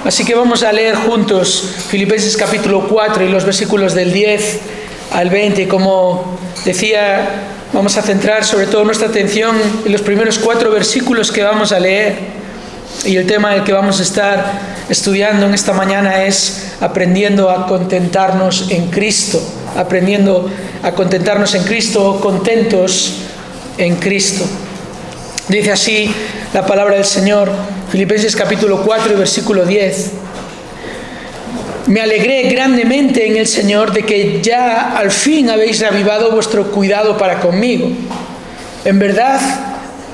Así que vamos a leer juntos Filipenses capítulo 4 y los versículos del 10 al 20. Como decía, vamos a centrar sobre todo nuestra atención en los primeros 4 versículos que vamos a leer. Y el tema del que vamos a estar estudiando en esta mañana es aprendiendo a contentarnos en Cristo. Aprendiendo a contentarnos en Cristo, contentos en Cristo. Dice así la palabra del Señor, Filipenses capítulo 4 y versículo 10. Me alegré grandemente en el Señor de que ya al fin habéis reavivado vuestro cuidado para conmigo. En verdad,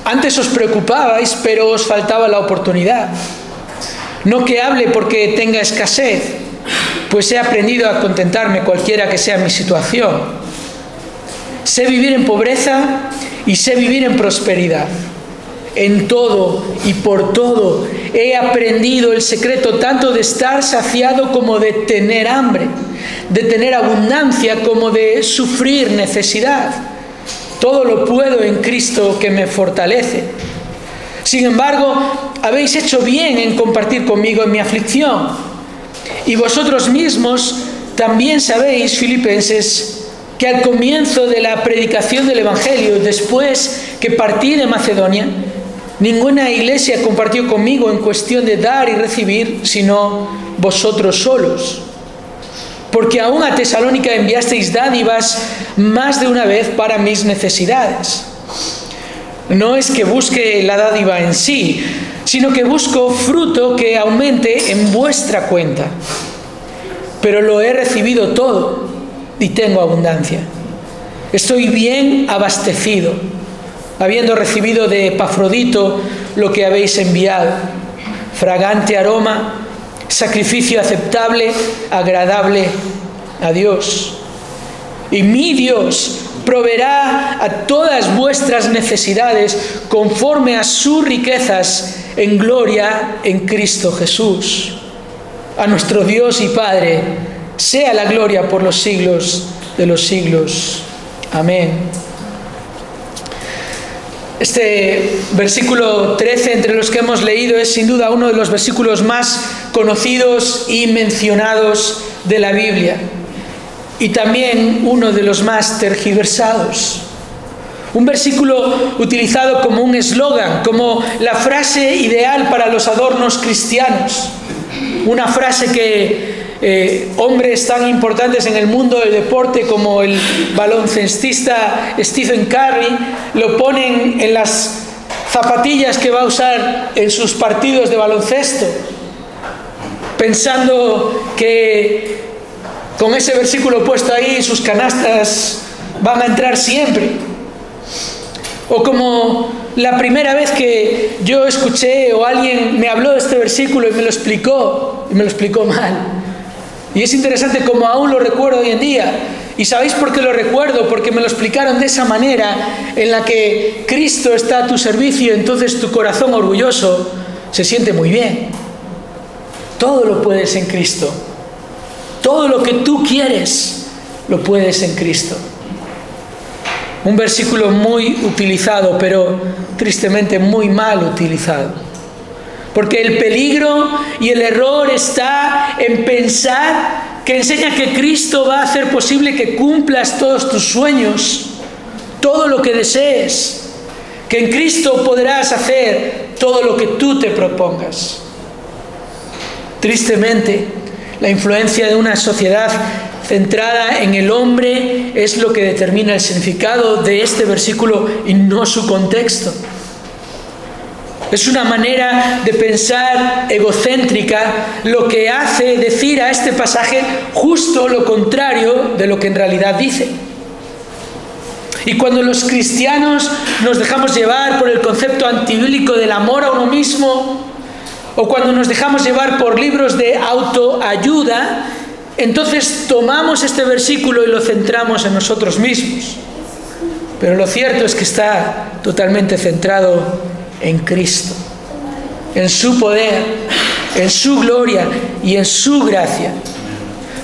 antes os preocupabais, pero os faltaba la oportunidad. No que hable porque tenga escasez, pues he aprendido a contentarme cualquiera que sea mi situación. Sé vivir en pobreza y sé vivir en prosperidad. En todo y por todo he aprendido el secreto tanto de estar saciado como de tener hambre, de tener abundancia como de sufrir necesidad. Todo lo puedo en Cristo que me fortalece. Sin embargo, habéis hecho bien en compartir conmigo en mi aflicción. Y vosotros mismos también sabéis, filipenses, que al comienzo de la predicación del Evangelio, después que partí de Macedonia, ninguna iglesia compartió conmigo en cuestión de dar y recibir, sino vosotros solos. Porque aún a Tesalónica enviasteis dádivas más de una vez para mis necesidades. No es que busque la dádiva en sí, sino que busco fruto que aumente en vuestra cuenta. Pero lo he recibido todo y tengo abundancia. Estoy bien abastecido, habiendo recibido de Epafrodito lo que habéis enviado, fragante aroma, sacrificio aceptable, agradable a Dios. Y mi Dios proveerá a todas vuestras necesidades conforme a sus riquezas en gloria en Cristo Jesús. A nuestro Dios y Padre sea la gloria por los siglos de los siglos. Amén. Este versículo 13 entre los que hemos leído es sin duda uno de los versículos más conocidos y mencionados de la Biblia. Y también uno de los más tergiversados. Un versículo utilizado como un eslogan, como la frase ideal para los adornos cristianos. Una frase que hombres tan importantes en el mundo del deporte como el baloncestista Stephen Curry lo ponen en las zapatillas que va a usar en sus partidos de baloncesto, pensando que con ese versículo puesto ahí sus canastas van a entrar siempre. O como la primera vez que yo escuché o alguien me habló de este versículo y me lo explicó mal. Y es interesante como aún lo recuerdo hoy en día. ¿Y sabéis por qué lo recuerdo? Porque me lo explicaron de esa manera en la que Cristo está a tu servicio, entonces tu corazón orgulloso se siente muy bien. Todo lo puedes en Cristo. Todo lo que tú quieres lo puedes en Cristo. Un versículo muy utilizado, pero tristemente muy mal utilizado. Porque el peligro y el error está en pensar que enseña que Cristo va a hacer posible que cumplas todos tus sueños, todo lo que desees, que en Cristo podrás hacer todo lo que tú te propongas. Tristemente, la influencia de una sociedad centrada en el hombre es lo que determina el significado de este versículo y no su contexto. Es una manera de pensar egocéntrica lo que hace decir a este pasaje justo lo contrario de lo que en realidad dice. Y cuando los cristianos nos dejamos llevar por el concepto antibíblico del amor a uno mismo, o cuando nos dejamos llevar por libros de autoayuda, entonces tomamos este versículo y lo centramos en nosotros mismos. Pero lo cierto es que está totalmente centrado en Cristo, en su poder, en su gloria y en su gracia.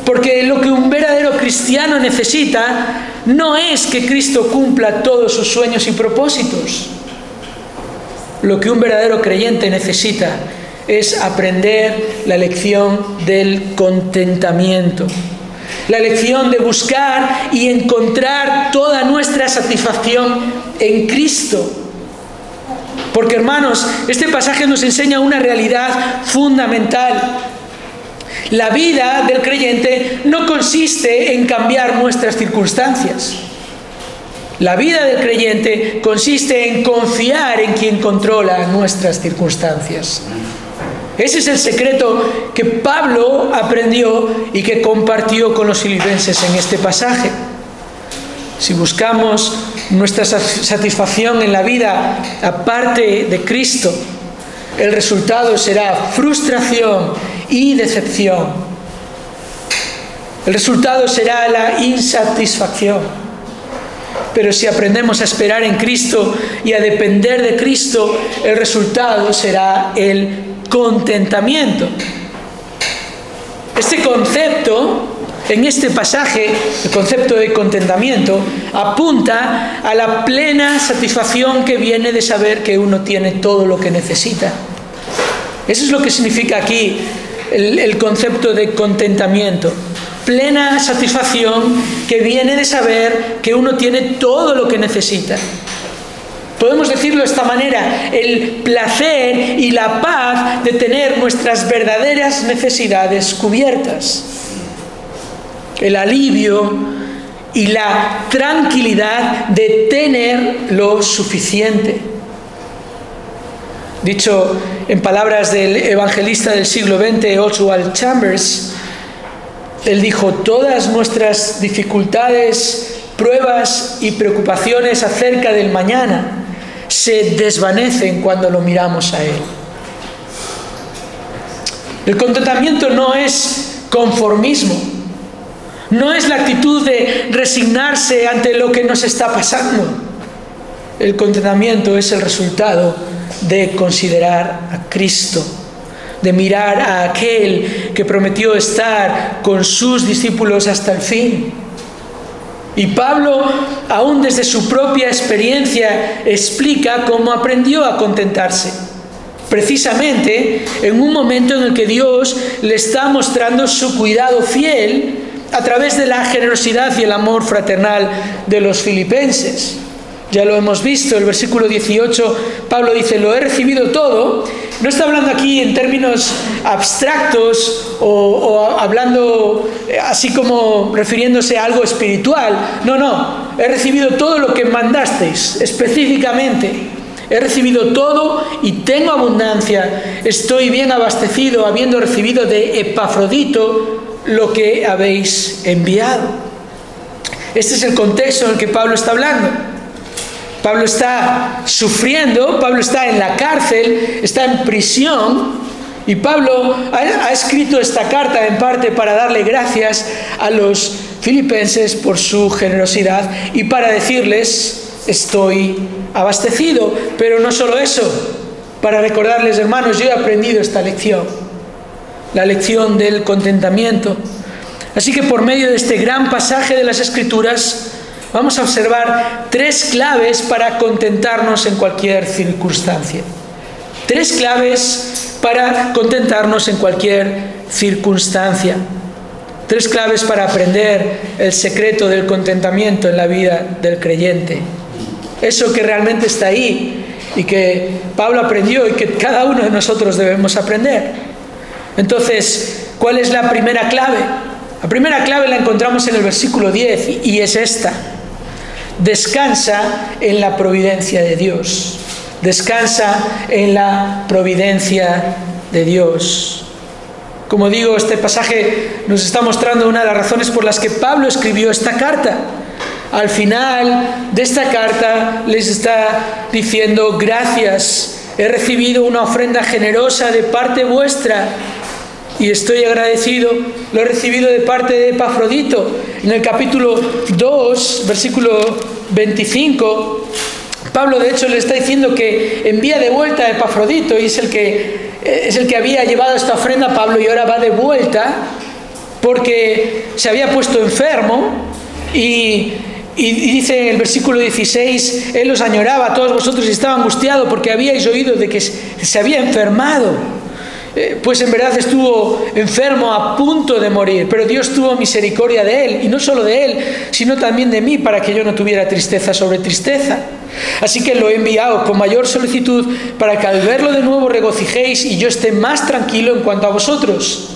Porque lo que un verdadero cristiano necesita no es que Cristo cumpla todos sus sueños y propósitos. Lo que un verdadero creyente necesita es aprender la lección del contentamiento. La lección de buscar y encontrar toda nuestra satisfacción en Cristo. Porque, hermanos, este pasaje nos enseña una realidad fundamental. La vida del creyente no consiste en cambiar nuestras circunstancias. La vida del creyente consiste en confiar en quien controla nuestras circunstancias. Ese es el secreto que Pablo aprendió y que compartió con los filipenses en este pasaje. Si buscamos nuestra satisfacción en la vida aparte de Cristo, el resultado será frustración y decepción. El resultado será la insatisfacción. Pero si aprendemos a esperar en Cristo y a depender de Cristo, el resultado será el contentamiento. Este concepto, en este pasaje, el concepto de contentamiento, apunta a la plena satisfacción que viene de saber que uno tiene todo lo que necesita. Eso es lo que significa aquí el concepto de contentamiento. Plena satisfacción que viene de saber que uno tiene todo lo que necesita. Podemos decirlo de esta manera: el placer y la paz de tener nuestras verdaderas necesidades cubiertas. El alivio y la tranquilidad de tener lo suficiente. Dicho en palabras del evangelista del siglo XX, Oswald Chambers, él dijo: todas nuestras dificultades, pruebas y preocupaciones acerca del mañana se desvanecen cuando lo miramos a Él. El contentamiento no es conformismo, no es la actitud de resignarse ante lo que nos está pasando. El contentamiento es el resultado de considerar a Cristo, de mirar a aquel que prometió estar con sus discípulos hasta el fin. Y Pablo, aún desde su propia experiencia, explica cómo aprendió a contentarse. Precisamente en un momento en el que Dios le está mostrando su cuidado fiel a través de la generosidad y el amor fraternal de los filipenses. Ya lo hemos visto, el versículo 18, Pablo dice: lo he recibido todo. No está hablando aquí en términos abstractos o hablando así como refiriéndose a algo espiritual. No, he recibido todo lo que mandasteis, específicamente. He recibido todo y tengo abundancia. Estoy bien abastecido, habiendo recibido de Epafrodito lo que habéis enviado. Este es el contexto en el que Pablo está hablando. Pablo está sufriendo, Pablo está en la cárcel, está en prisión, y Pablo ha escrito esta carta en parte para darle gracias a los filipenses por su generosidad y para decirles: estoy abastecido. Pero no solo eso, para recordarles: hermanos, yo he aprendido esta lección, la lección del contentamiento. Así que por medio de este gran pasaje de las Escrituras vamos a observar 3 claves para contentarnos en cualquier circunstancia. 3 claves para contentarnos en cualquier circunstancia. 3 claves para aprender el secreto del contentamiento en la vida del creyente. Eso que realmente está ahí y que Pablo aprendió y que cada uno de nosotros debemos aprender. Entonces, ¿cuál es la primera clave? La primera clave la encontramos en el versículo 10 y es esta: descansa en la providencia de Dios. Descansa en la providencia de Dios. Como digo, este pasaje nos está mostrando una de las razones por las que Pablo escribió esta carta. Al final de esta carta les está diciendo: gracias, he recibido una ofrenda generosa de parte vuestra y estoy agradecido. Lo he recibido de parte de Epafrodito. En el capítulo 2, versículo 25, Pablo de hecho le está diciendo que envía de vuelta a Epafrodito, y es el que había llevado esta ofrenda a Pablo, y ahora va de vuelta porque se había puesto enfermo. Y dice en el versículo 16: él os añoraba a todos vosotros y estaba angustiado porque habíais oído de que se había enfermado. pues en verdad estuvo enfermo a punto de morir, pero Dios tuvo misericordia de él, y no solo de él, sino también de mí, para que yo no tuviera tristeza sobre tristeza. Así que lo he enviado con mayor solicitud, para que al verlo de nuevo regocijéis y yo esté más tranquilo en cuanto a vosotros.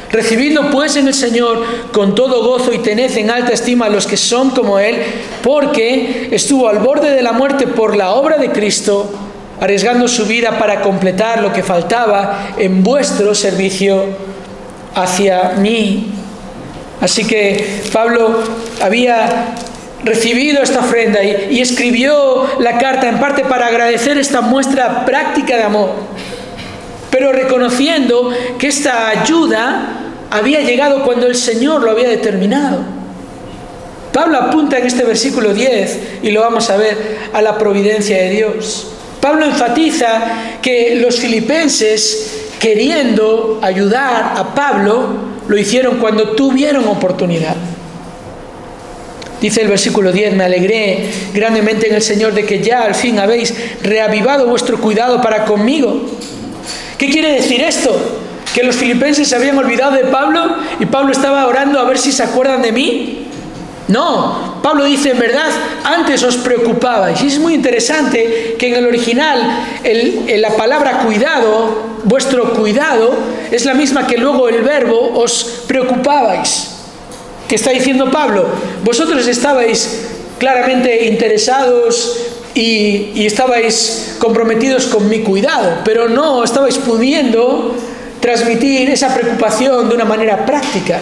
Recibidlo pues en el Señor con todo gozo y tened en alta estima a los que son como Él, porque estuvo al borde de la muerte por la obra de Cristo, arriesgando su vida para completar lo que faltaba en vuestro servicio hacia mí. Así que Pablo había recibido esta ofrenda y escribió la carta en parte para agradecer esta muestra práctica de amor, pero reconociendo que esta ayuda había llegado cuando el Señor lo había determinado. Pablo apunta en este versículo 10, y lo vamos a ver, a la providencia de Dios. Pablo enfatiza que los filipenses, queriendo ayudar a Pablo, lo hicieron cuando tuvieron oportunidad. Dice el versículo 10, me alegré grandemente en el Señor de que ya al fin habéis reavivado vuestro cuidado para conmigo. ¿Qué quiere decir esto? ¿Que los filipenses se habían olvidado de Pablo y Pablo estaba orando a ver si se acuerdan de mí? No, Pablo dice, en verdad, antes os preocupabais. Y es muy interesante que en el original la palabra cuidado, vuestro cuidado, es la misma que luego el verbo os preocupabais. ¿Qué está diciendo Pablo? Vosotros estabais claramente interesados y estabais comprometidos con mi cuidado, pero no estabais pudiendo transmitir esa preocupación de una manera práctica.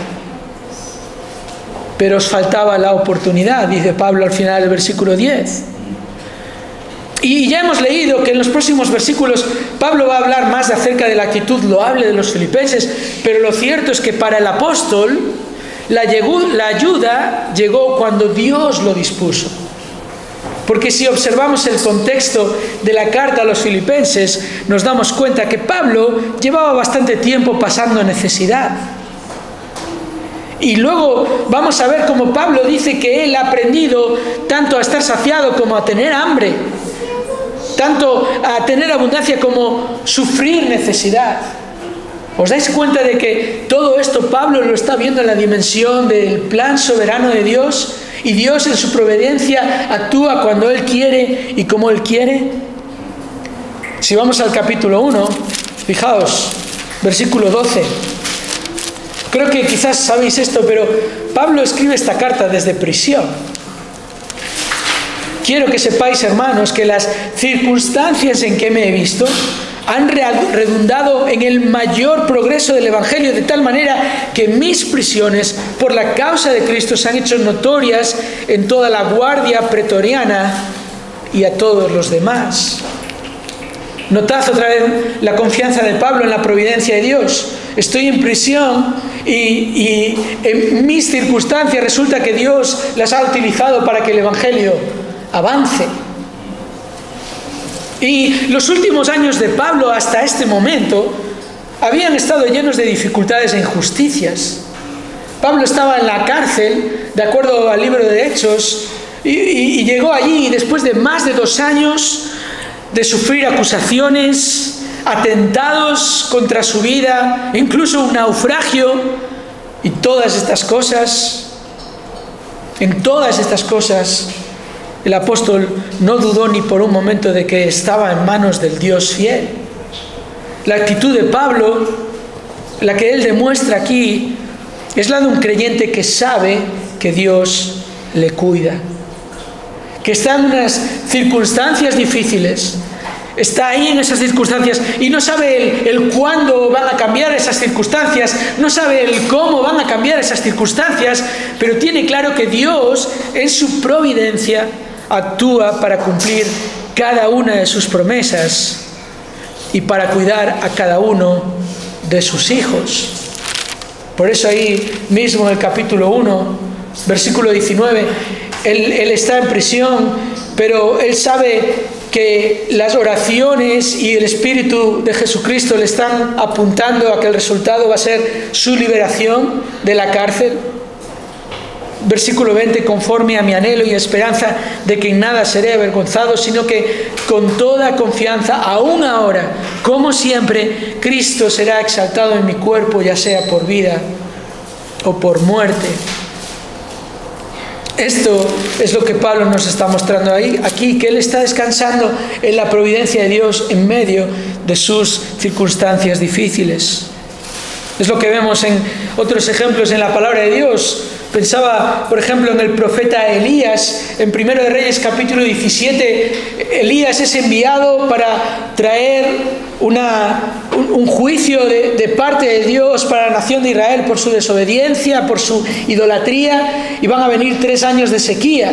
Pero os faltaba la oportunidad, dice Pablo al final del versículo 10. Y ya hemos leído que en los próximos versículos Pablo va a hablar más acerca de la actitud loable de los filipenses, pero lo cierto es que para el apóstol la ayuda llegó cuando Dios lo dispuso. Porque si observamos el contexto de la carta a los filipenses, nos damos cuenta que Pablo llevaba bastante tiempo pasando necesidad. Y luego vamos a ver cómo Pablo dice que él ha aprendido tanto a estar saciado como a tener hambre, tanto a tener abundancia como sufrir necesidad. ¿Os dais cuenta de que todo esto Pablo lo está viendo en la dimensión del plan soberano de Dios? Y Dios en su providencia actúa cuando Él quiere y como Él quiere. Si vamos al capítulo 1, fijaos, versículo 12. Creo que quizás sabéis esto, pero Pablo escribe esta carta desde prisión. Quiero que sepáis, hermanos, que las circunstancias en que me he visto han redundado en el mayor progreso del Evangelio, de tal manera que mis prisiones por la causa de Cristo se han hecho notorias en toda la guardia pretoriana y a todos los demás. Notad otra vez la confianza de Pablo en la providencia de Dios. Estoy en prisión y en mis circunstancias resulta que Dios las ha utilizado para que el Evangelio avance. Y los últimos años de Pablo hasta este momento habían estado llenos de dificultades e injusticias. Pablo estaba en la cárcel, de acuerdo al libro de Hechos, y llegó allí después de más de 2 años de sufrir acusaciones, atentados contra su vida, incluso un naufragio, y todas estas cosas. En todas estas cosas el apóstol no dudó ni por un momento de que estaba en manos del Dios fiel. La actitud de Pablo, la que él demuestra aquí, es la de un creyente que sabe que Dios le cuida, que está en unas circunstancias difíciles, está ahí en esas circunstancias y no sabe el cuándo van a cambiar esas circunstancias, no sabe el cómo van a cambiar esas circunstancias, pero tiene claro que Dios en su providencia actúa para cumplir cada una de sus promesas y para cuidar a cada uno de sus hijos. Por eso ahí mismo en el capítulo 1, versículo 19, él está en prisión, pero él sabe que las oraciones y el Espíritu de Jesucristo le están apuntando a que el resultado va a ser su liberación de la cárcel. Versículo 20, conforme a mi anhelo y esperanza de que en nada seré avergonzado, sino que con toda confianza, aún ahora, como siempre, Cristo será exaltado en mi cuerpo, ya sea por vida o por muerte. Esto es lo que Pablo nos está mostrando aquí, que él está descansando en la providencia de Dios en medio de sus circunstancias difíciles. Es lo que vemos en otros ejemplos en la palabra de Dios. Pensaba, por ejemplo, en el profeta Elías, en 1 de Reyes capítulo 17. Elías es enviado para traer un juicio de parte de Dios para la nación de Israel por su desobediencia, por su idolatría, y van a venir 3 años de sequía.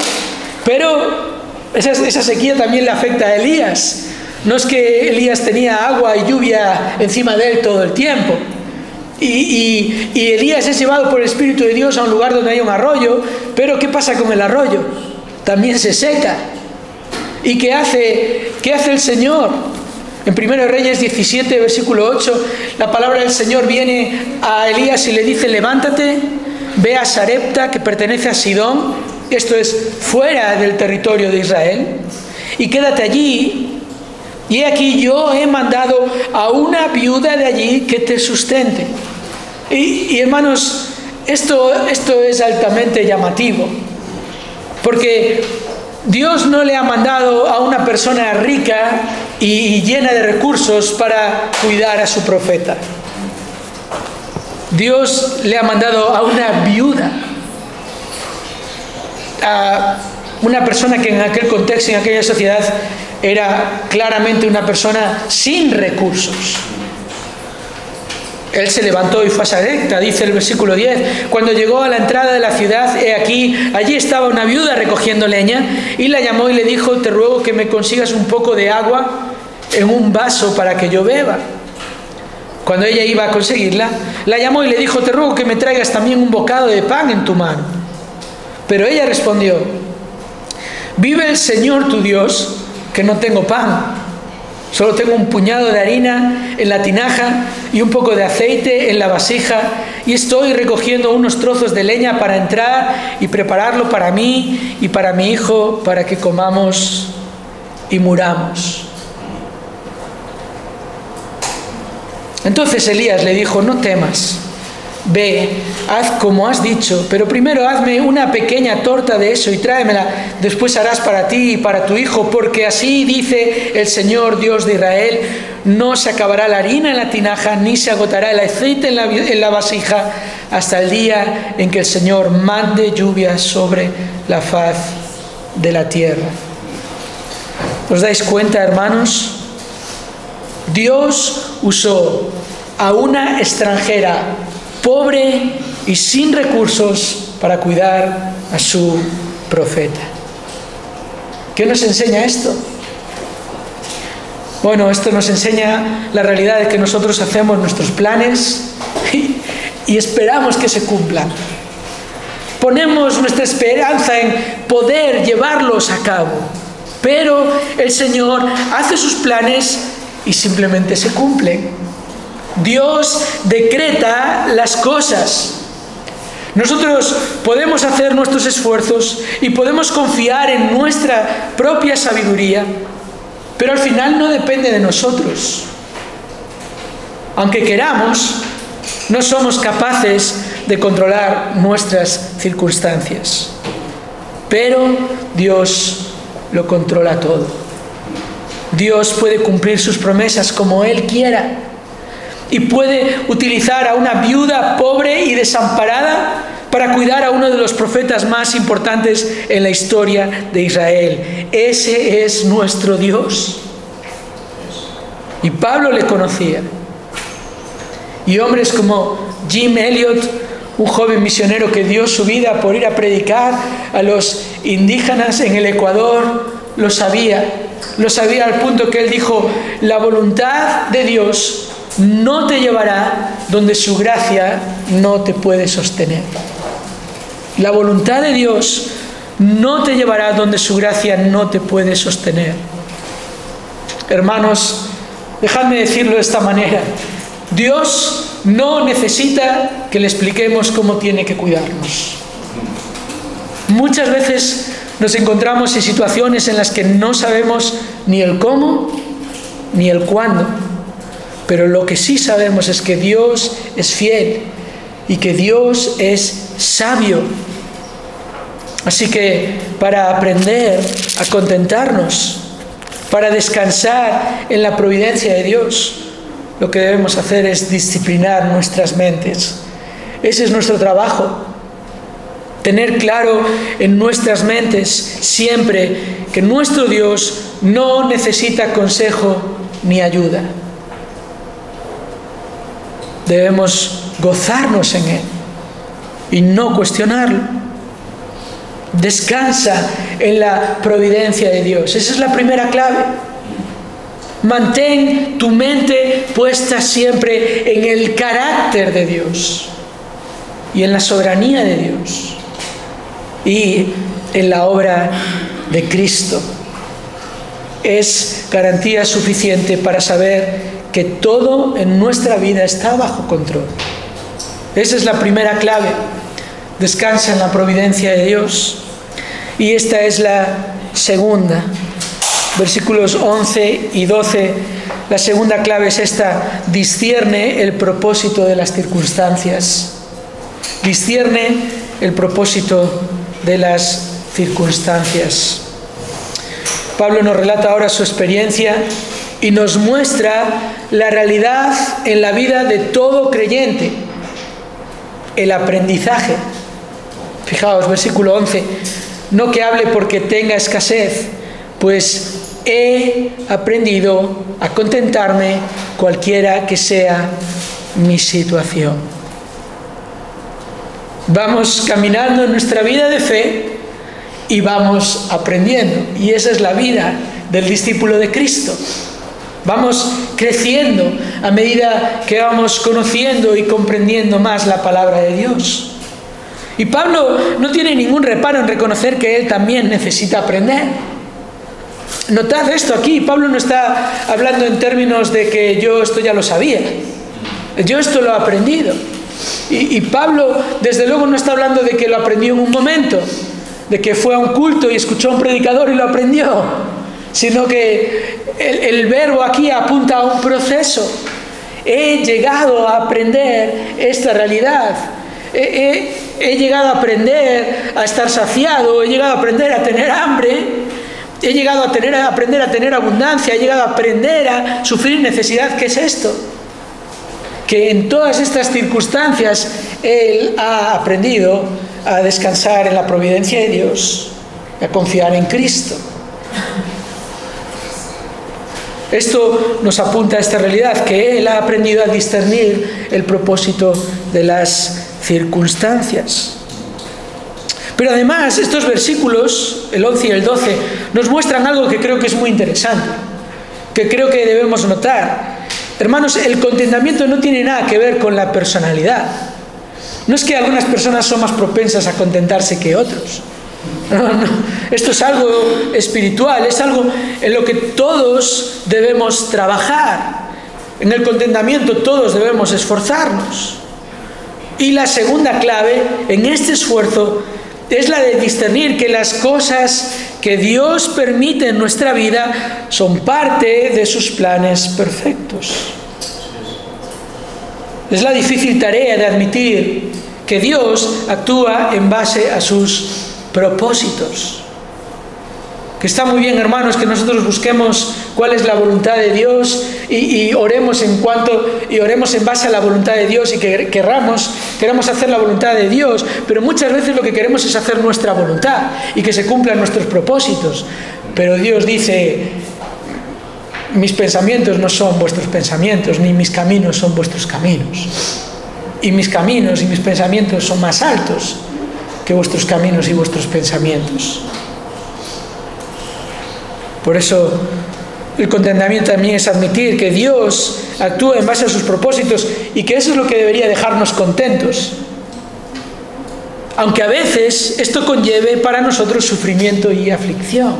Pero esa sequía también le afecta a Elías. No es que Elías tenía agua y lluvia encima de él todo el tiempo. Y Elías es llevado por el Espíritu de Dios a un lugar donde hay un arroyo, pero ¿qué pasa con el arroyo? También se seca. ¿Y qué hace el Señor? En 1 Reyes 17, versículo 8, la palabra del Señor viene a Elías y le dice: levántate, ve a Sarepta, que pertenece a Sidón, esto es fuera del territorio de Israel, y quédate allí, y he aquí yo he mandado a una viuda de allí que te sustente. Y hermanos, esto es altamente llamativo, porque Dios no le ha mandado a una persona rica y llena de recursos para cuidar a su profeta. Dios le ha mandado a una viuda, a una persona que en aquel contexto, en aquella sociedad, era claramente una persona sin recursos. Él se levantó y fue a Sarepta, dice el versículo 10. Cuando llegó a la entrada de la ciudad, allí estaba una viuda recogiendo leña, y la llamó y le dijo: te ruego que me consigas un poco de agua en un vaso para que yo beba. Cuando ella iba a conseguirla, la llamó y le dijo: te ruego que me traigas también un bocado de pan en tu mano. Pero ella respondió: vive el Señor tu Dios, que no tengo pan, solo tengo un puñado de harina en la tinaja y un poco de aceite en la vasija, y estoy recogiendo unos trozos de leña para entrar y prepararlo para mí y para mi hijo, para que comamos y muramos. Entonces Elías le dijo: no temas, ve, haz como has dicho, pero primero hazme una pequeña torta de eso y tráemela, después harás para ti y para tu hijo, porque así dice el Señor Dios de Israel: no se acabará la harina en la tinaja, ni se agotará el aceite en la vasija, hasta el día en que el Señor mande lluvia sobre la faz de la tierra. ¿Os dais cuenta, hermanos? Dios usó a una extranjera pobre y sin recursos para cuidar a su profeta. ¿Qué nos enseña esto? Bueno, esto nos enseña la realidad de que nosotros hacemos nuestros planes y esperamos que se cumplan. Ponemos nuestra esperanza en poder llevarlos a cabo, pero el Señor hace sus planes y simplemente se cumplen. Dios decreta las cosas. Nosotros podemos hacer nuestros esfuerzos y podemos confiar en nuestra propia sabiduría, pero al final no depende de nosotros. Aunque queramos, no somos capaces de controlar nuestras circunstancias. Pero Dios lo controla todo. Dios puede cumplir sus promesas como Él quiera. Y puede utilizar a una viuda pobre y desamparada para cuidar a uno de los profetas más importantes en la historia de Israel. Ese es nuestro Dios. Y Pablo le conocía. Y hombres como Jim Elliot, un joven misionero que dio su vida por ir a predicar a los indígenas en el Ecuador, lo sabía al punto que él dijo: la voluntad de Dios no te llevará donde su gracia no te puede sostener. La voluntad de Dios no te llevará donde su gracia no te puede sostener. Hermanos, dejadme decirlo de esta manera: Dios no necesita que le expliquemos cómo tiene que cuidarnos. Muchas veces nos encontramos en situaciones en las que no sabemos ni el cómo ni el cuándo, pero lo que sí sabemos es que Dios es fiel y que Dios es sabio. Así que para aprender a contentarnos, para descansar en la providencia de Dios, lo que debemos hacer es disciplinar nuestras mentes. Ese es nuestro trabajo. Tener claro en nuestras mentes siempre que nuestro Dios no necesita consejo ni ayuda. Debemos gozarnos en Él y no cuestionarlo. Descansa en la providencia de Dios. Esa es la primera clave. Mantén tu mente puesta siempre en el carácter de Dios y en la soberanía de Dios y en la obra de Cristo. Es garantía suficiente para saber que todo en nuestra vida está bajo control. Esa es la primera clave. Descansa en la providencia de Dios. Y esta es la segunda. Versículos 11 y 12. La segunda clave es esta: discierne el propósito de las circunstancias. Discierne el propósito de las circunstancias. Pablo nos relata ahora su experiencia y nos muestra la realidad en la vida de todo creyente, el aprendizaje. Fijaos, versículo 11: no que hable porque tenga escasez, pues he aprendido a contentarme cualquiera que sea mi situación. Vamos caminando en nuestra vida de fe y vamos aprendiendo. Y esa es la vida del discípulo de Cristo. Vamos creciendo a medida que vamos conociendo y comprendiendo más la palabra de Dios. Y Pablo no tiene ningún reparo en reconocer que él también necesita aprender. Notad esto aquí, Pablo no está hablando en términos de que yo esto ya lo sabía. Yo esto lo he aprendido. Y Pablo, desde luego, no está hablando de que lo aprendió en un momento, de que fue a un culto y escuchó a un predicador y lo aprendió, sino que el verbo aquí apunta a un proceso. He llegado a aprender esta realidad. He llegado a aprender a estar saciado, he llegado a aprender a tener hambre, he llegado a aprender a tener abundancia, he llegado a aprender a sufrir necesidad. ¿Qué es esto? Que en todas estas circunstancias él ha aprendido a descansar en la providencia de Dios, a confiar en Cristo. Esto nos apunta a esta realidad, que él ha aprendido a discernir el propósito de las circunstancias. Pero además estos versículos, el 11 y el 12, nos muestran algo que creo que es muy interesante, que creo que debemos notar. Hermanos, el contentamiento no tiene nada que ver con la personalidad. No es que algunas personas son más propensas a contentarse que otros. No. Esto es algo espiritual, es algo en lo que todos debemos trabajar. En el contentamiento todos debemos esforzarnos. Y la segunda clave en este esfuerzo es la de discernir que las cosas que Dios permite en nuestra vida son parte de sus planes perfectos. Es la difícil tarea de admitir que Dios actúa en base a sus propósitos. Que está muy bien, hermanos, que nosotros busquemos cuál es la voluntad de Dios y oremos en base a la voluntad de Dios y que queramos hacer la voluntad de Dios, pero muchas veces lo que queremos es hacer nuestra voluntad y que se cumplan nuestros propósitos. Pero Dios dice: mis pensamientos no son vuestros pensamientos, ni mis caminos son vuestros caminos. Y mis caminos y mis pensamientos son más altos que vuestros caminos y vuestros pensamientos. Por eso el contentamiento también es admitir que Dios actúa en base a sus propósitos y que eso es lo que debería dejarnos contentos. Aunque a veces esto conlleve para nosotros sufrimiento y aflicción.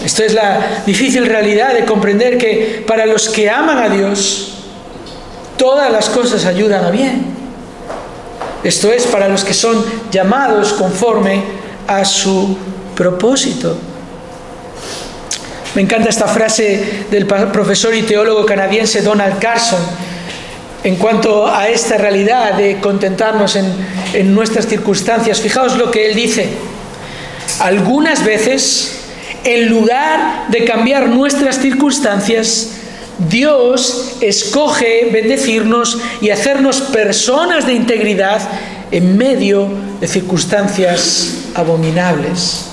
Esto es la difícil realidad de comprender que para los que aman a Dios, todas las cosas ayudan a bien. Esto es, para los que son llamados conforme a su propósito. Me encanta esta frase del profesor y teólogo canadiense Donald Carson en cuanto a esta realidad de contentarnos en nuestras circunstancias. Fijaos lo que él dice: algunas veces, en lugar de cambiar nuestras circunstancias, Dios escoge bendecirnos y hacernos personas de integridad en medio de circunstancias abominables.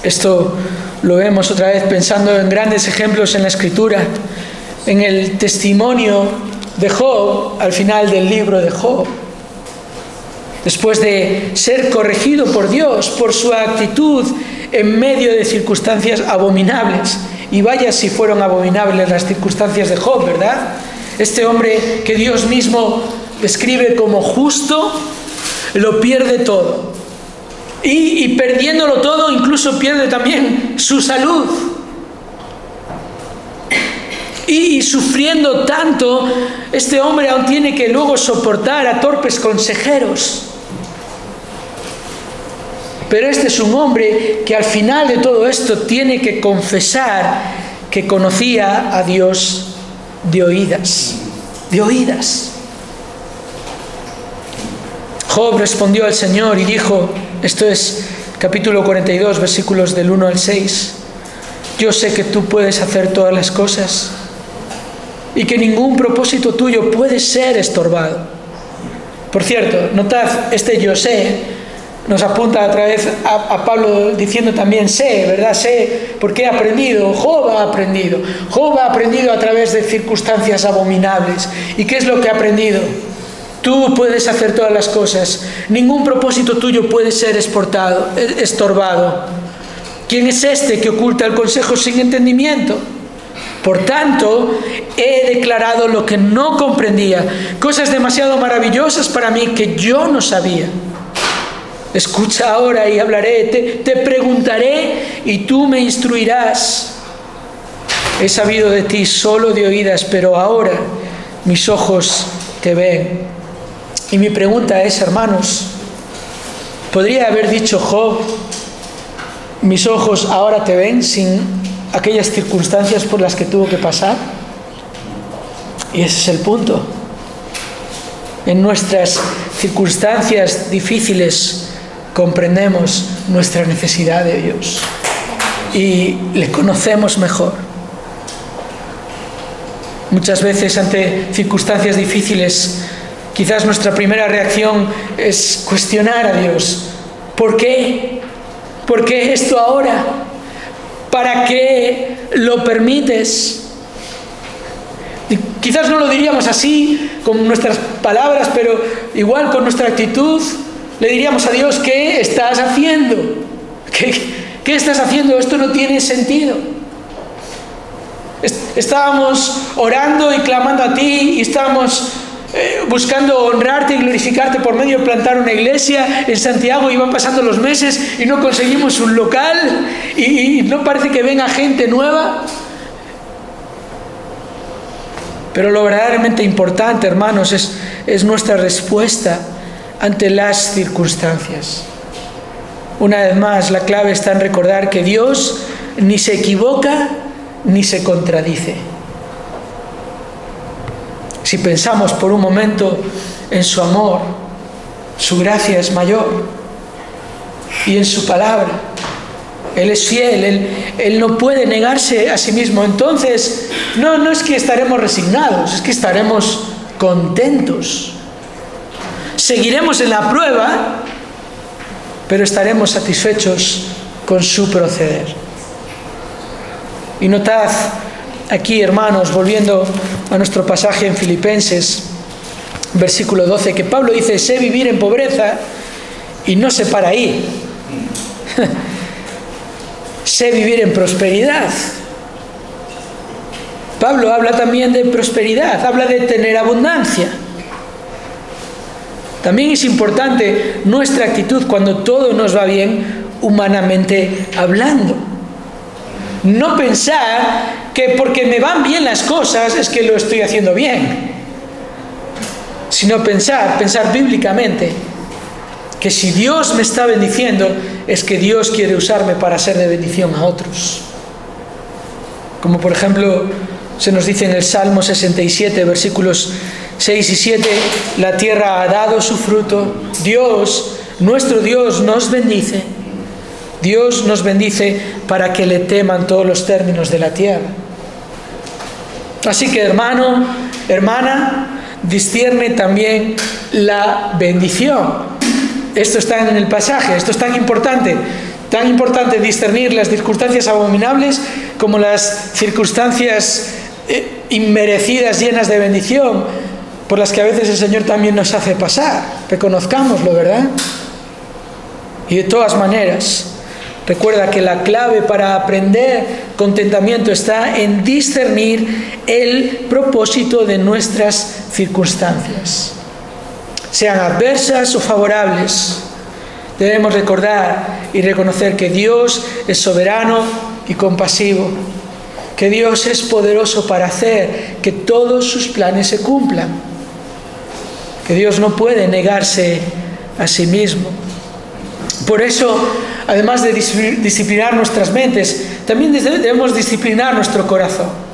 Esto lo vemos otra vez pensando en grandes ejemplos en la Escritura, en el testimonio de Job al final del libro de Job. Después de ser corregido por Dios por su actitud en medio de circunstancias abominables, y vaya si fueron abominables las circunstancias de Job, ¿verdad? Este hombre que Dios mismo describe como justo, lo pierde todo. Y perdiéndolo todo, incluso pierde también su salud. Y sufriendo tanto, este hombre aún tiene que luego soportar a torpes consejeros. Pero este es un hombre que al final de todo esto tiene que confesar que conocía a Dios de oídas. De oídas. Job respondió al Señor y dijo, esto es capítulo 42, versículos del 1 al 6, yo sé que tú puedes hacer todas las cosas y que ningún propósito tuyo puede ser estorbado. Por cierto, notad, este yo sé nos apunta otra vez a Pablo diciendo también sé, ¿verdad? Sé porque he aprendido. Job ha aprendido. Job ha aprendido a través de circunstancias abominables. ¿Y qué es lo que ha aprendido? Tú puedes hacer todas las cosas. Ningún propósito tuyo puede ser estorbado. ¿Quién es este que oculta el consejo sin entendimiento? Por tanto, he declarado lo que no comprendía, cosas demasiado maravillosas para mí que yo no sabía. Escucha ahora y hablaré, te preguntaré y tú me instruirás. He sabido de ti solo de oídas, pero ahora mis ojos te ven. Y mi pregunta es, hermanos, ¿podría haber dicho Job, mis ojos ahora te ven, sin aquellas circunstancias por las que tuvo que pasar? Y ese es el punto. En nuestras circunstancias difíciles comprendemos nuestra necesidad de Dios y le conocemos mejor. Muchas veces ante circunstancias difíciles, quizás nuestra primera reacción es cuestionar a Dios. ¿Por qué? ¿Por qué esto ahora? ¿Para qué lo permites? Y quizás no lo diríamos así con nuestras palabras, pero igual con nuestra actitud le diríamos a Dios, ¿qué estás haciendo? ¿Qué estás haciendo? Esto no tiene sentido. Estábamos orando y clamando a ti y estábamos buscando honrarte y glorificarte por medio de plantar una iglesia en Santiago, y van pasando los meses y no conseguimos un local y no parece que venga gente nueva. Pero lo verdaderamente importante, hermanos, es nuestra respuesta ante las circunstancias. Una vez más, la clave está en recordar que Dios ni se equivoca ni se contradice. Si pensamos por un momento en su amor, su gracia es mayor, y en su palabra, Él es fiel, Él no puede negarse a sí mismo. Entonces, no es que estaremos resignados, es que estaremos contentos. Seguiremos en la prueba, pero estaremos satisfechos con su proceder. Y notad aquí, hermanos, volviendo a nuestro pasaje en Filipenses, versículo 12, que Pablo dice, sé vivir en pobreza, y no se para ahí. Sé vivir en prosperidad. Pablo habla también de prosperidad, habla de tener abundancia. También es importante nuestra actitud cuando todo nos va bien, humanamente hablando. No pensar que porque me van bien las cosas es que lo estoy haciendo bien. sino pensar bíblicamente que si Dios me está bendiciendo, es que Dios quiere usarme para ser de bendición a otros. Como por ejemplo se nos dice en el Salmo 67, versículos 6 y 7, la tierra ha dado su fruto. Dios, nuestro Dios, nos bendice. Dios nos bendice para que le teman todos los términos de la tierra. Así que, hermano, hermana, discierne también la bendición. Esto está en el pasaje, esto es tan importante discernir las circunstancias abominables como las circunstancias inmerecidas, llenas de bendición, por las que a veces el Señor también nos hace pasar. Reconozcámoslo, ¿verdad? Y de todas maneras, recuerda que la clave para aprender contentamiento está en discernir el propósito de nuestras circunstancias. Sean adversas o favorables, debemos recordar y reconocer que Dios es soberano y compasivo, que Dios es poderoso para hacer que todos sus planes se cumplan, que Dios no puede negarse a sí mismo. Por eso, además de disciplinar nuestras mentes, también debemos disciplinar nuestro corazón.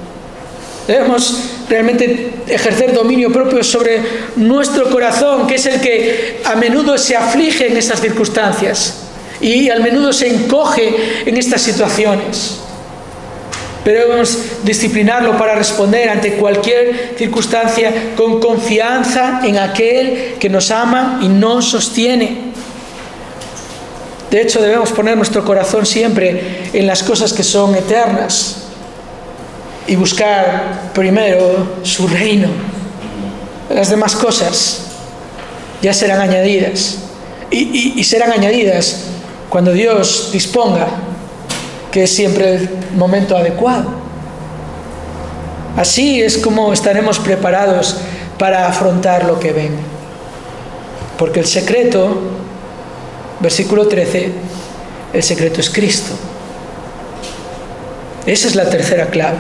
Debemos realmente ejercer dominio propio sobre nuestro corazón, que es el que a menudo se aflige en estas circunstancias y a menudo se encoge en estas situaciones. Pero debemos disciplinarlo para responder ante cualquier circunstancia con confianza en aquel que nos ama y nos sostiene. De hecho, debemos poner nuestro corazón siempre en las cosas que son eternas y buscar primero su reino. Las demás cosas ya serán añadidas. Y serán añadidas cuando Dios disponga, que es siempre el momento adecuado. Así es como estaremos preparados para afrontar lo que venga. Porque el secreto, versículo 13, el secreto es Cristo. Esa es la tercera clave.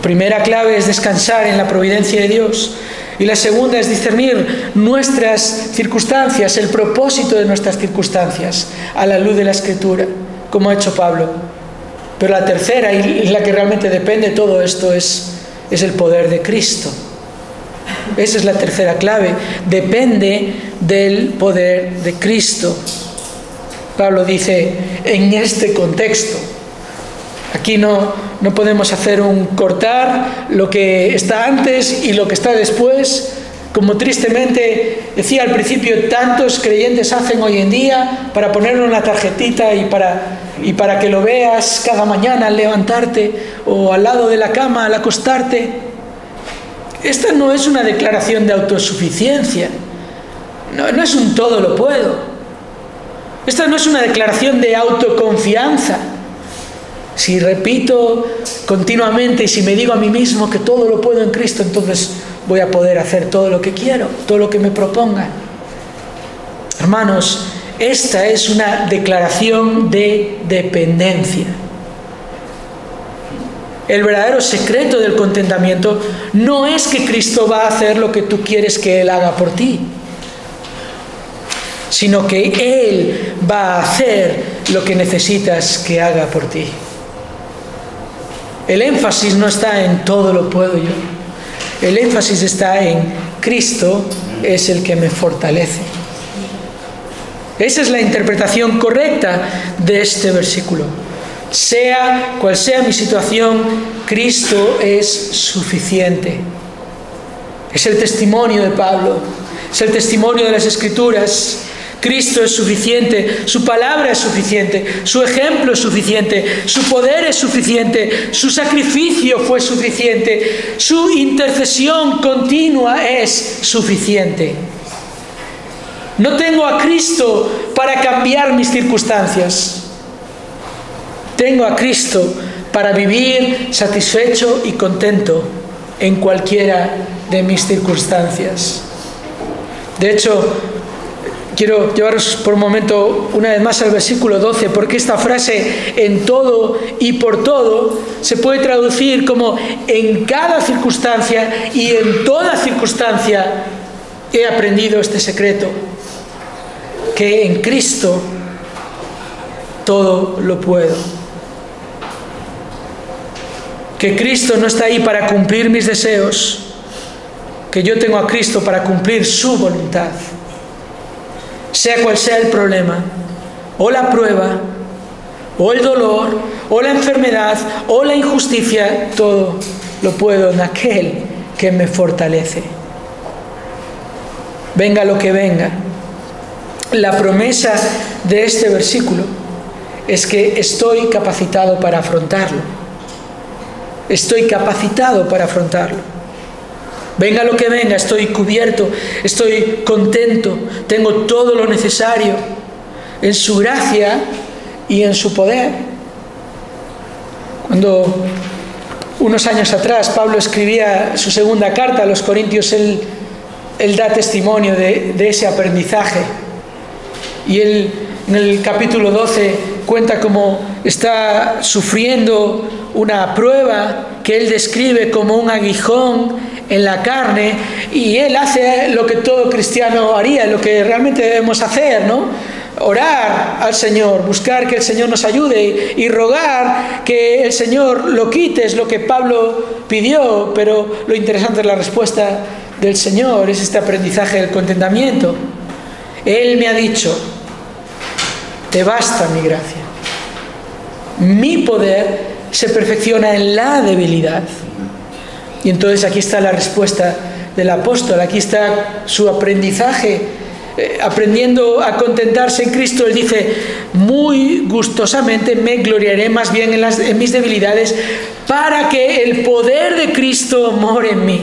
Primera clave es descansar en la providencia de Dios. Y la segunda es discernir nuestras circunstancias, el propósito de nuestras circunstancias, a la luz de la Escritura, como ha hecho Pablo. Pero la tercera, y la que realmente depende de todo esto, es el poder de Cristo. Esa es la tercera clave. Depende del poder de Cristo. Pablo dice, en este contexto, aquí no podemos hacer un cortar lo que está antes y lo que está después, como tristemente decía al principio, tantos creyentes hacen hoy en día para ponerlo en la tarjetita y para que lo veas cada mañana al levantarte o al lado de la cama al acostarte. Esta no es una declaración de autosuficiencia, no es un todo lo puedo. Esta no es una declaración de autoconfianza. Si repito continuamente y si me digo a mí mismo que todo lo puedo en Cristo, entonces voy a poder hacer todo lo que quiero, todo lo que me proponga. Hermanos, esta es una declaración de dependencia. El verdadero secreto del contentamiento no es que Cristo va a hacer lo que tú quieres que Él haga por ti, sino que Él va a hacer lo que necesitas que haga por ti. El énfasis no está en todo lo puedo yo. El énfasis está en Cristo es el que me fortalece. Esa es la interpretación correcta de este versículo. Sea cual sea mi situación, Cristo es suficiente. Es el testimonio de Pablo, es el testimonio de las Escrituras. Cristo es suficiente, su palabra es suficiente, su ejemplo es suficiente, su poder es suficiente, su sacrificio fue suficiente, su intercesión continua es suficiente. No tengo a Cristo para cambiar mis circunstancias. Tengo a Cristo para vivir satisfecho y contento en cualquiera de mis circunstancias. De hecho, quiero llevaros por un momento una vez más al versículo 12, porque esta frase en todo y por todo se puede traducir como en cada circunstancia y en toda circunstancia he aprendido este secreto, que en Cristo todo lo puedo. Que Cristo no está ahí para cumplir mis deseos, que yo tengo a Cristo para cumplir su voluntad. Sea cual sea el problema, o la prueba, o el dolor, o la enfermedad, o la injusticia, todo lo puedo en aquel que me fortalece. Venga lo que venga. La promesa de este versículo es que estoy capacitado para afrontarlo. Estoy capacitado para afrontarlo. Venga lo que venga, estoy cubierto, estoy contento, tengo todo lo necesario en su gracia y en su poder. Cuando unos años atrás Pablo escribía su segunda carta a los Corintios, él da testimonio de ese aprendizaje. Y él en el capítulo 12 cuenta cómo está sufriendo una prueba que él describe como un aguijón en la carne, y él hace lo que todo cristiano haría, lo que realmente debemos hacer, ¿no? Orar al Señor, buscar que el Señor nos ayude y rogar que el Señor lo quite, es lo que Pablo pidió. Pero lo interesante es la respuesta del Señor, es este aprendizaje del contentamiento. Él me ha dicho: te basta mi gracia, mi poder se perfecciona en la debilidad. Y entonces aquí está la respuesta del apóstol, aquí está su aprendizaje, aprendiendo a contentarse en Cristo. Él dice: muy gustosamente me gloriaré más bien en mis debilidades, para que el poder de Cristo more en mí.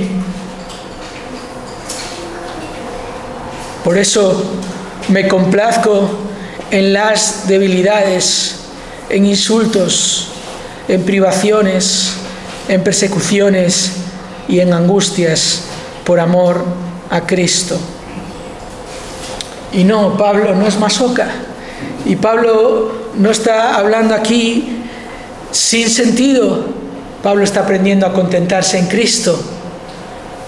Por eso me complazco en las debilidades, en insultos, en privaciones, en persecuciones y en angustias por amor a Cristo. Y no, Pablo no es masoca, y Pablo no está hablando aquí sin sentido. Pablo está aprendiendo a contentarse en Cristo,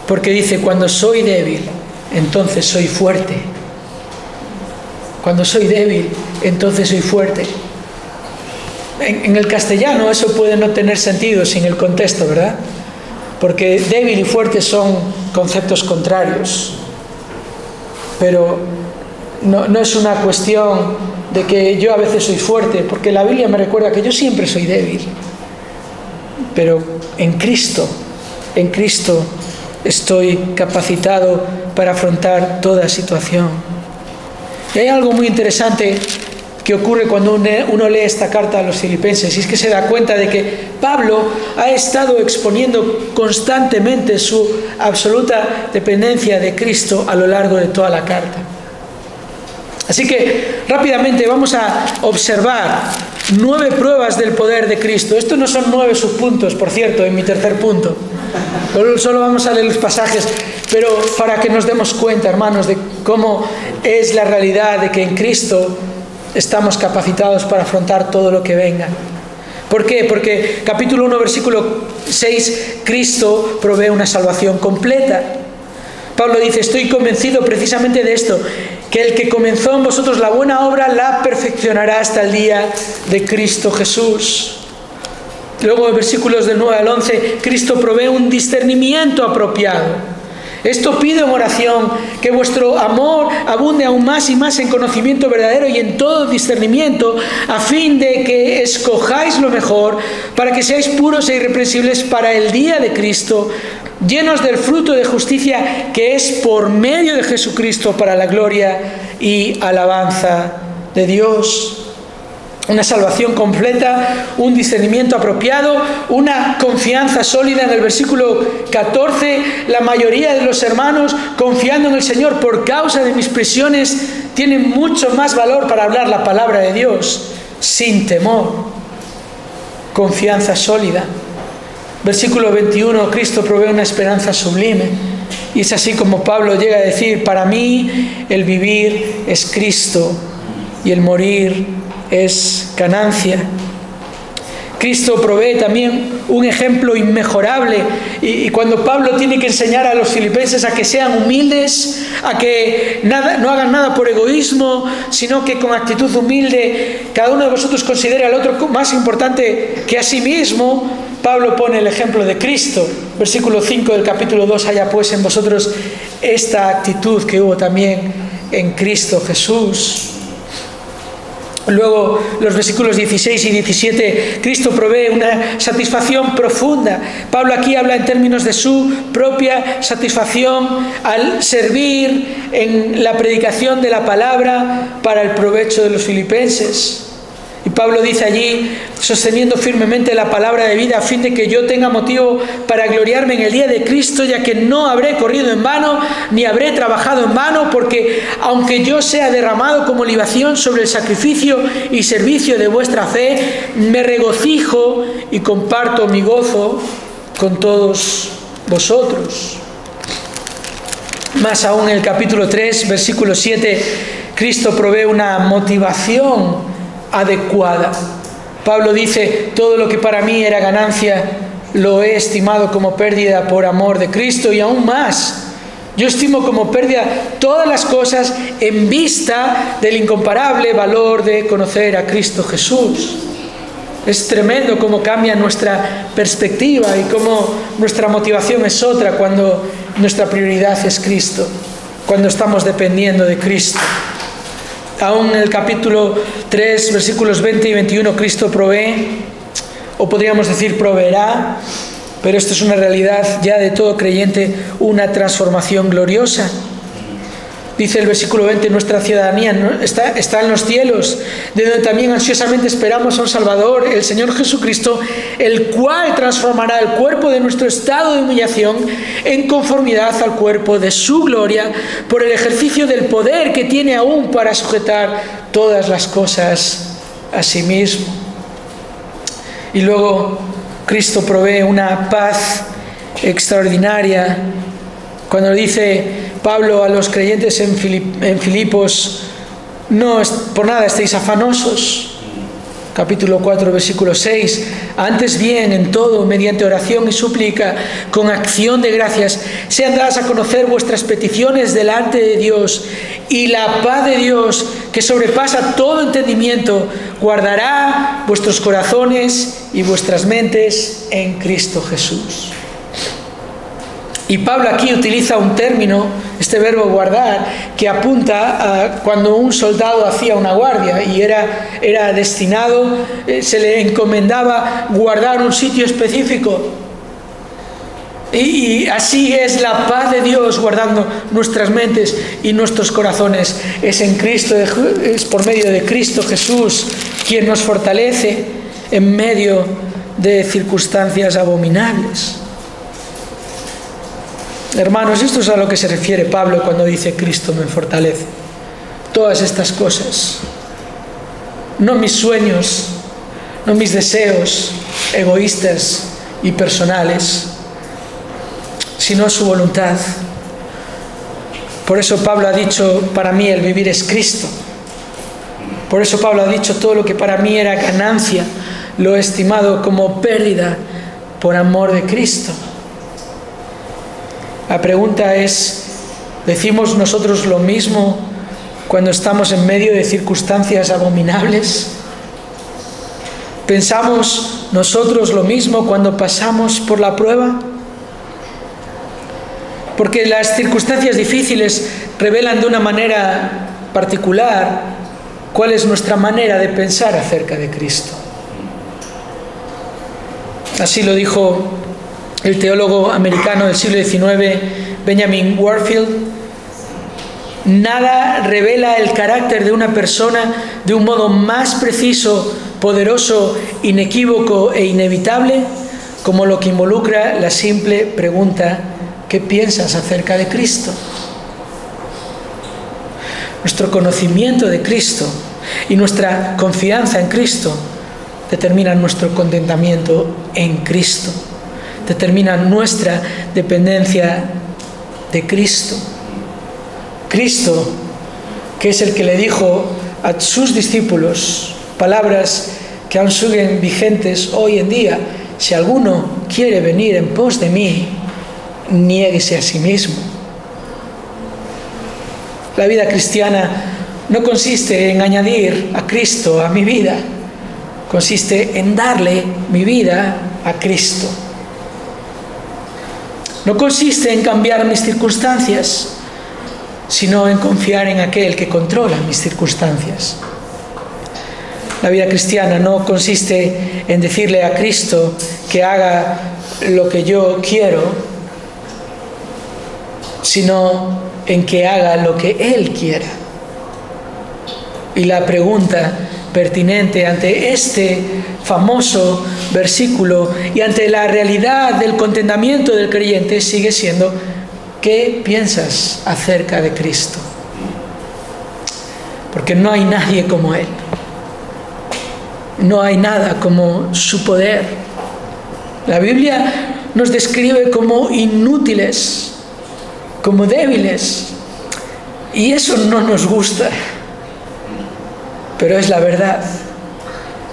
porque dice: cuando soy débil, entonces soy fuerte. Cuando soy débil, entonces soy fuerte. En el castellano eso puede no tener sentido sin el contexto, ¿verdad? Porque débil y fuerte son conceptos contrarios. Pero no es una cuestión de que yo a veces soy fuerte, porque la Biblia me recuerda que yo siempre soy débil. Pero en Cristo estoy capacitado para afrontar toda situación. Y hay algo muy interesante que ocurre cuando uno lee esta carta a los filipenses, y es que se da cuenta de que Pablo ha estado exponiendo constantemente su absoluta dependencia de Cristo a lo largo de toda la carta. Así que rápidamente vamos a observar 9 pruebas del poder de Cristo. Estos no son 9 subpuntos, por cierto, en mi tercer punto. Solo vamos a leer los pasajes, pero para que nos demos cuenta, hermanos, de cómo es la realidad de que en Cristo estamos capacitados para afrontar todo lo que venga. ¿Por qué? Porque capítulo 1, versículo 6, Cristo provee una salvación completa. Pablo dice: estoy convencido precisamente de esto, que el que comenzó en vosotros la buena obra la perfeccionará hasta el día de Cristo Jesús. Luego en versículos del 9 al 11, Cristo provee un discernimiento apropiado. Esto pido en oración, que vuestro amor abunde aún más y más en conocimiento verdadero y en todo discernimiento, a fin de que escojáis lo mejor, para que seáis puros e irreprensibles para el día de Cristo, llenos del fruto de justicia que es por medio de Jesucristo, para la gloria y alabanza de Dios. Una salvación completa, un discernimiento apropiado, una confianza sólida. En el versículo 14, la mayoría de los hermanos, confiando en el Señor por causa de mis prisiones, tienen mucho más valor para hablar la palabra de Dios sin temor. Confianza sólida. Versículo 21, Cristo provee una esperanza sublime. Y es así como Pablo llega a decir: para mí el vivir es Cristo y el morir es ganancia. Cristo provee también un ejemplo inmejorable, y cuando Pablo tiene que enseñar a los filipenses a que sean humildes, a que no hagan nada por egoísmo, sino que con actitud humilde cada uno de vosotros considere al otro más importante que a sí mismo, Pablo pone el ejemplo de Cristo. Versículo 5 del capítulo 2, haya pues en vosotros esta actitud que hubo también en Cristo Jesús. Luego, los versículos 16 y 17, Cristo provee una satisfacción profunda. Pablo aquí habla en términos de su propia satisfacción al servir en la predicación de la palabra para el provecho de los filipenses. Y Pablo dice allí, sosteniendo firmemente la palabra de vida, a fin de que yo tenga motivo para gloriarme en el día de Cristo, ya que no habré corrido en vano, ni habré trabajado en vano, porque aunque yo sea derramado como libación sobre el sacrificio y servicio de vuestra fe, me regocijo y comparto mi gozo con todos vosotros. Más aún en el capítulo 3, versículo 7, Cristo provee una motivación adecuada. Pablo dice, todo lo que para mí era ganancia lo he estimado como pérdida por amor de Cristo, y aún más, yo estimo como pérdida todas las cosas en vista del incomparable valor de conocer a Cristo Jesús. Es tremendo cómo cambia nuestra perspectiva y cómo nuestra motivación es otra cuando nuestra prioridad es Cristo, cuando estamos dependiendo de Cristo. Aún en el capítulo 3, versículos 20 y 21, Cristo provee, o podríamos decir proveerá, pero esto es una realidad ya de todo creyente, una transformación gloriosa. Dice el versículo 20, nuestra ciudadanía está en los cielos, de donde también ansiosamente esperamos a un Salvador, el Señor Jesucristo, el cual transformará el cuerpo de nuestro estado de humillación en conformidad al cuerpo de su gloria, por el ejercicio del poder que tiene aún para sujetar todas las cosas a sí mismo. Y luego Cristo provee una paz extraordinaria. Cuando dice Pablo a los creyentes en Filipos, no por nada estéis afanosos. Capítulo 4, versículo 6, antes bien, en todo, mediante oración y súplica, con acción de gracias, sean dadas a conocer vuestras peticiones delante de Dios, y la paz de Dios, que sobrepasa todo entendimiento, guardará vuestros corazones y vuestras mentes en Cristo Jesús. Y Pablo aquí utiliza un término, este verbo guardar, que apunta a cuando un soldado hacía una guardia y era destinado, se le encomendaba guardar un sitio específico. Y así es la paz de Dios guardando nuestras mentes y nuestros corazones. Es en Cristo, es por medio de Cristo Jesús quien nos fortalece en medio de circunstancias abominables. Hermanos, esto es a lo que se refiere Pablo cuando dice Cristo me fortalece. Todas estas cosas, no mis sueños, no mis deseos egoístas y personales, sino su voluntad. Por eso Pablo ha dicho, para mí el vivir es Cristo. Por eso Pablo ha dicho, todo lo que para mí era ganancia, lo he estimado como pérdida por amor de Cristo. La pregunta es, ¿decimos nosotros lo mismo cuando estamos en medio de circunstancias abominables? ¿Pensamos nosotros lo mismo cuando pasamos por la prueba? Porque las circunstancias difíciles revelan de una manera particular cuál es nuestra manera de pensar acerca de Cristo. Así lo dijo el teólogo americano del siglo XIX, Benjamin Warfield. Nada revela el carácter de una persona de un modo más preciso, poderoso, inequívoco e inevitable como lo que involucra la simple pregunta: ¿qué piensas acerca de Cristo? Nuestro conocimiento de Cristo y nuestra confianza en Cristo determinan nuestro contentamiento en Cristo, determinan nuestra dependencia de Cristo. Cristo, que es el que le dijo a sus discípulos palabras que aún siguen vigentes hoy en día. Si alguno quiere venir en pos de mí, niéguese a sí mismo. La vida cristiana no consiste en añadir a Cristo a mi vida, consiste en darle mi vida a Cristo. No consiste en cambiar mis circunstancias, sino en confiar en aquel que controla mis circunstancias. La vida cristiana no consiste en decirle a Cristo que haga lo que yo quiero, sino en que haga lo que Él quiera. Y la pregunta pertinente ante este famoso versículo y ante la realidad del contentamiento del creyente sigue siendo: ¿qué piensas acerca de Cristo? Porque no hay nadie como Él. No hay nada como su poder. La Biblia nos describe como inútiles, como débiles, y eso no nos gusta, pero es la verdad.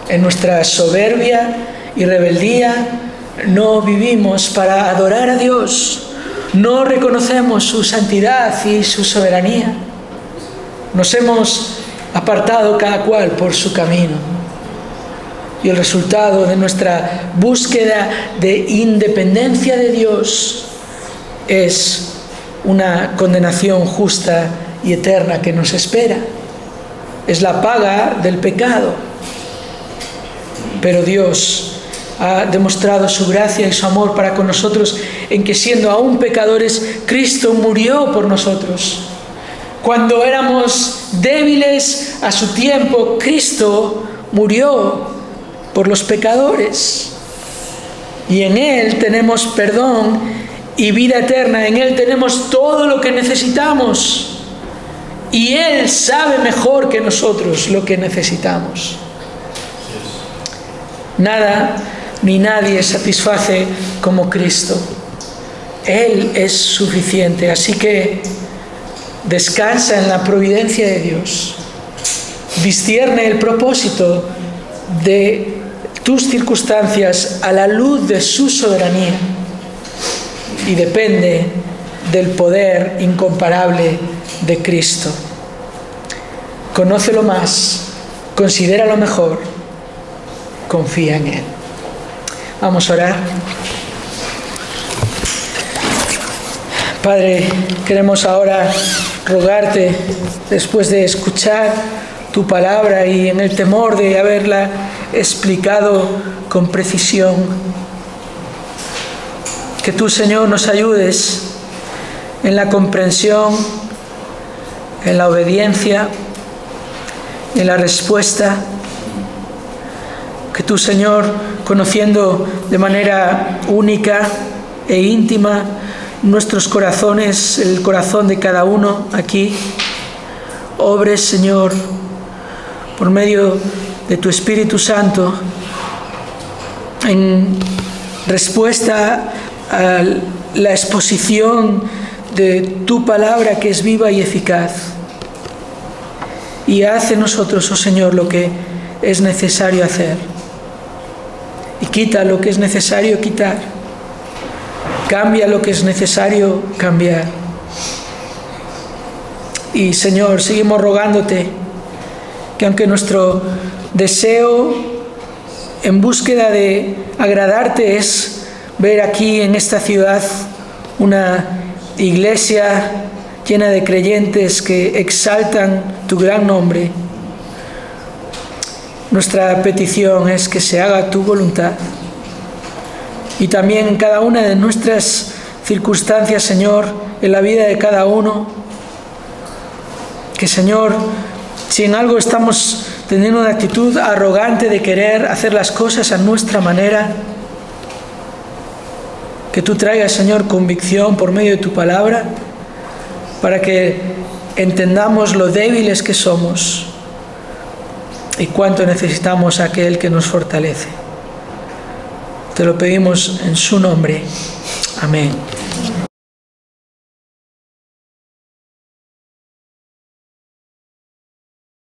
En nuestra soberbia y rebeldía no vivimos para adorar a Dios, no reconocemos su santidad y su soberanía. Nos hemos apartado cada cual por su camino. Y el resultado de nuestra búsqueda de independencia de Dios es una condenación justa y eterna que nos espera. Es la paga del pecado. Pero Dios ha demostrado su gracia y su amor para con nosotros en que, siendo aún pecadores, Cristo murió por nosotros. Cuando éramos débiles a su tiempo, Cristo murió por los pecadores. Y en Él tenemos perdón y vida eterna. En Él tenemos todo lo que necesitamos. Y Él sabe mejor que nosotros lo que necesitamos. Nada ni nadie satisface como Cristo. Él es suficiente. Así que descansa en la providencia de Dios. Discierne el propósito de tus circunstancias a la luz de su soberanía y depende del poder incomparable de Cristo. Conócelo más, considéralo mejor, confía en Él. Vamos a orar. Padre, queremos ahora rogarte, después de escuchar tu palabra y en el temor de haberla explicado con precisión, que tú, Señor, nos ayudes en la comprensión, en la obediencia, en la respuesta. Que tú, Señor, conociendo de manera única e íntima nuestros corazones, el corazón de cada uno aquí, obres, Señor, por medio de tu Espíritu Santo, en respuesta a la exposición de tu palabra que es viva y eficaz. Y haz en nosotros, oh Señor, lo que es necesario hacer. Y quita lo que es necesario quitar. Cambia lo que es necesario cambiar. Y, Señor, seguimos rogándote que aunque nuestro deseo en búsqueda de agradarte es ver aquí en esta ciudad una iglesia llena de creyentes que exaltan tu gran nombre, nuestra petición es que se haga tu voluntad. Y también en cada una de nuestras circunstancias, Señor, en la vida de cada uno, que, Señor, si en algo estamos teniendo una actitud arrogante de querer hacer las cosas a nuestra manera, que tú traigas, Señor, convicción por medio de tu palabra, para que entendamos lo débiles que somos y cuánto necesitamos a aquel que nos fortalece. Te lo pedimos en su nombre. Amén.